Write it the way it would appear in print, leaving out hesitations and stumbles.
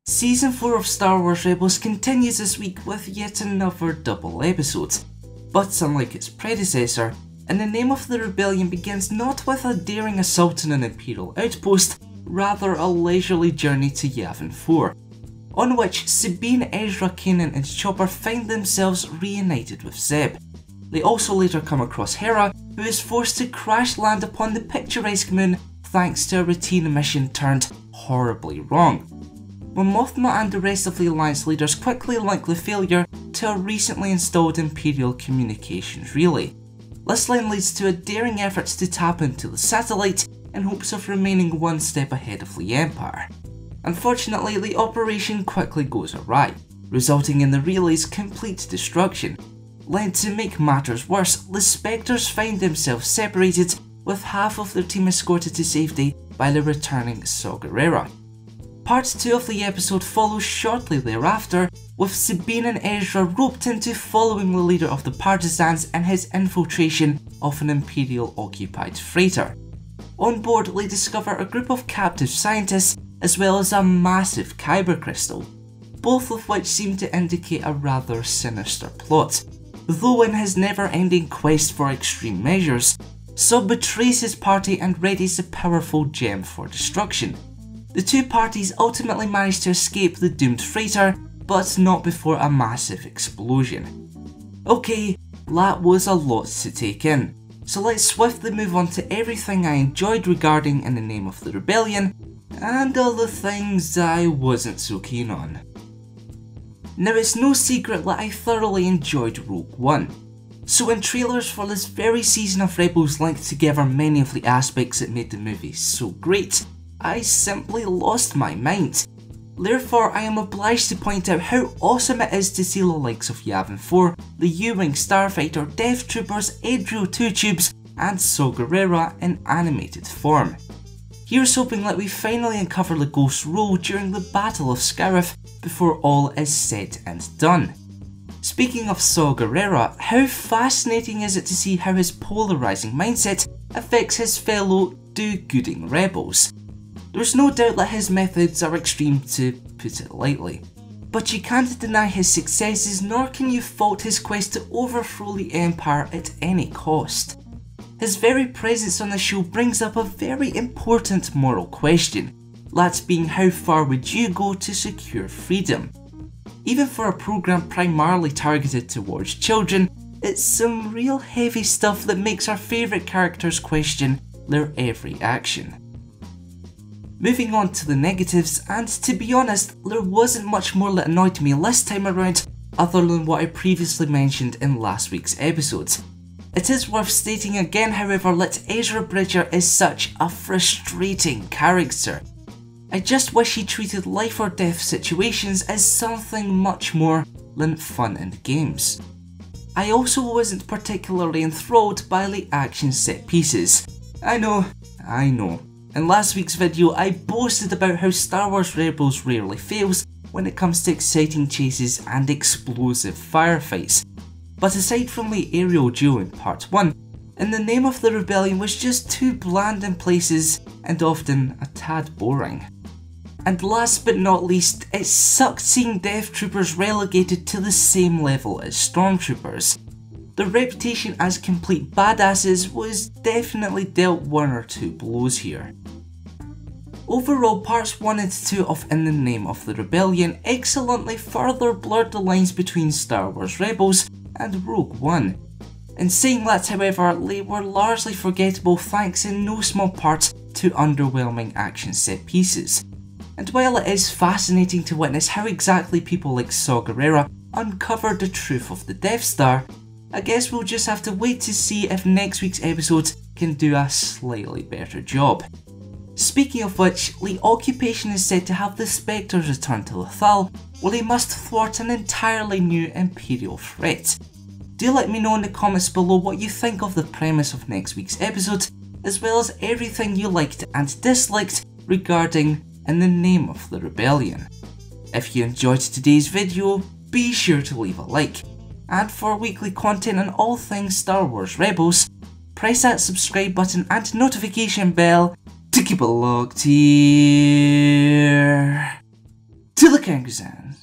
Season 4 of Star Wars Rebels continues this week with yet another double episode, but unlike its predecessor, In the Name of the Rebellion begins not with a daring assault on an Imperial outpost, rather a leisurely journey to Yavin 4, on which Sabine, Ezra, Kanan and Chopper find themselves reunited with Zeb. They also later come across Hera, who is forced to crash land upon the picturesque moon thanks to a routine mission turned horribly wrong. When Mothma and the rest of the Alliance leaders quickly link the failure to a recently installed Imperial communications relay. This then leads to a daring effort to tap into the satellite in hopes of remaining one step ahead of the Empire. Unfortunately, the operation quickly goes awry, resulting in the relay's complete destruction. Led to make matters worse, the Spectres find themselves separated, with half of their team escorted to safety by the returning Saw Gerrera. Part 2 of the episode follows shortly thereafter, with Sabine and Ezra roped into following the leader of the Partisans in his infiltration of an Imperial-occupied freighter. On board, they discover a group of captive scientists as well as a massive kyber crystal, both of which seem to indicate a rather sinister plot. Though in his never-ending quest for extreme measures, Saw betrays his party and readies the powerful gem for destruction. The two parties ultimately manage to escape the doomed freighter, but not before a massive explosion. Okay, that was a lot to take in, so let's swiftly move on to everything I enjoyed regarding In the Name of the Rebellion, and all the things I wasn't so keen on. Now, it's no secret that I thoroughly enjoyed Rogue One, so when trailers for this very season of Rebels linked together many of the aspects that made the movie so great, I simply lost my mind. Therefore, I am obliged to point out how awesome it is to see the likes of Yavin 4, the U-Wing Starfighter, Death Troopers, Edrio 2 Tubes, and Saw Gerrera in animated form. Here's hoping that we finally uncover the Ghost's role during the Battle of Scarif before all is said and done. Speaking of Saw Gerrera, how fascinating is it to see how his polarising mindset affects his fellow do-gooding rebels. There's no doubt that his methods are extreme, to put it lightly, but you can't deny his successes, nor can you fault his quest to overthrow the Empire at any cost. His very presence on the show brings up a very important moral question, that being how far would you go to secure freedom? Even for a program primarily targeted towards children, it's some real heavy stuff that makes our favourite characters question their every action. Moving on to the negatives, and to be honest, there wasn't much more that annoyed me this time around other than what I previously mentioned in last week's episode. It is worth stating again, however, that Ezra Bridger is such a frustrating character. I just wish he treated life or death situations as something much more than fun and games. I also wasn't particularly enthralled by the action set pieces. I know. In last week's video, I boasted about how Star Wars Rebels rarely fails when it comes to exciting chases and explosive firefights. But aside from the aerial duel in part 1, In the Name of the Rebellion was just too bland in places and often a tad boring. And last but not least, it sucked seeing Death Troopers relegated to the same level as Stormtroopers. Their reputation as complete badasses was definitely dealt one or two blows here. Overall, parts 1 and 2 of In the Name of the Rebellion excellently further blurred the lines between Star Wars Rebels and Rogue One. In saying that, however, they were largely forgettable thanks in no small part to underwhelming action set pieces. And while it is fascinating to witness how exactly people like Saw Gerrera uncovered the truth of the Death Star, I guess we'll just have to wait to see if next week's episode can do a slightly better job. Speaking of which, the occupation is said to have the Spectres return to Lothal, where they must thwart an entirely new Imperial threat. Do let me know in the comments below what you think of the premise of next week's episode, as well as everything you liked and disliked regarding In the Name of the Rebellion. If you enjoyed today's video, be sure to leave a like, and for weekly content on all things Star Wars Rebels, press that subscribe button and notification bell to keep it locked here to the Kankazans.